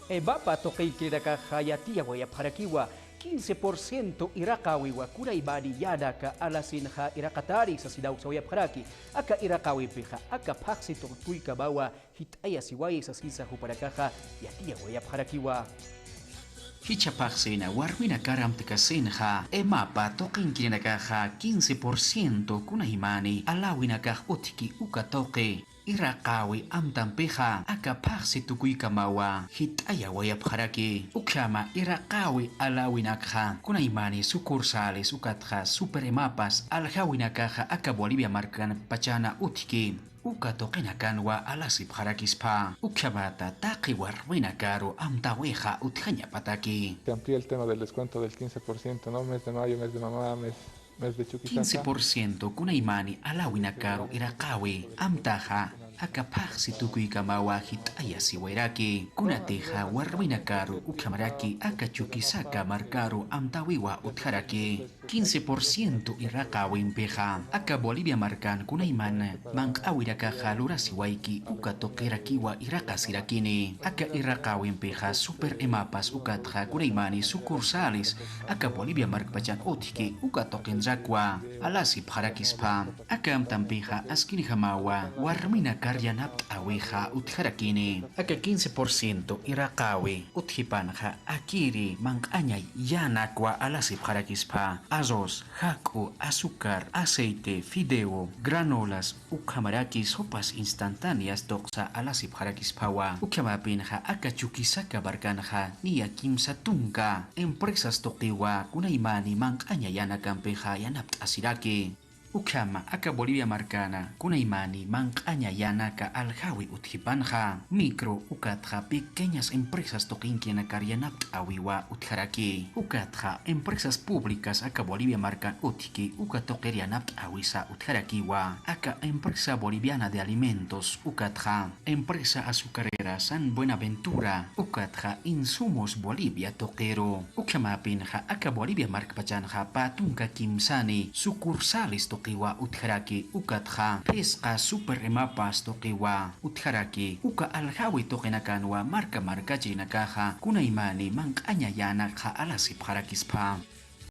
Ebapa toqui kiraka hayatia wayaparakiwa 15% irakawi wa kuray bari yadaka alasinha irakatari sa sidaw sa wayapharaki aka irakawi piha aka paksi tukuy kabawa hitaya siway sa sisa huparakaha yatia wayaparakiwa. Hichapaxina warmina karamtikasinha emapa toqinkirinakaja 15% kunahimani alawinakaj utiki ukatoqi iraqawi amtampeja akapaxi tukuykamawa hitaya wayapharaki uklama iraqawi alawinakja kunahimani sucursales ukatja superemapas aljawinakaja aka Bolivia marcan pachana utiki ukatoqinakanwa alasip harakispa ukhabata taqi warwina caro amtaweja utjaña pataki. Se amplía el tema del descuento del 15%, ¿no? Mes de mayo, mes de mamá, mes de Chuquisaca. 15% kunaimani alawina caro iraqawi amtaja akapaxi tukuykamawa hitaya siwairaki kunateja warwina caro ukhamaraki akachukisaka marcaro amtawiwa utjaraki 15% iraqawi impeja aka Bolivia marcan kunaiman manqawirakaja lurasiwaiki ukatoqirakiwa iraqasirakini aka iraqawi impeja super emapas ukatja kunaimani sucursales aka Bolivia marcpachan otiki ukatoqinrakwa alasip harakispa aka amtampeja askinijamawa warmina karyanap aweja utjarakini aka 15% iraqawi utjipanja akiri manqañay yanakwa alasip harakispa arroz, jaco, azúcar, aceite, fideo, granolas, ukhamaraki sopas instantáneas doxa alasip harakispawa ukhamapinja akachukisaka barkanja niya kimsa tunka empresas toqiwa kunaimani manqaña yanakampeja yanapt asiraki ukhama aka Bolivia marcana kunaimani manqaña yanaka aljawi utjipanja micro ukatja pequeñas empresas toqinkiana karyanap awiwa utjaraki ukatja empresas públicas aka Bolivia marcan utki ukatoqerianap awisa utjarakiwa aka empresa boliviana de alimentos ukatja empresa azucarera San Buenaventura ukatja insumos Bolivia toqero ukhamapinja aka Bolivia marcpachanja patunka kimsani sucursales toqiwa utjaraki ukatja pesca super emapas toqiwa utjaraki uka aljawi toqinakanwa marca marcachinakaja kunaimani manqaña yanakja alasip harakispa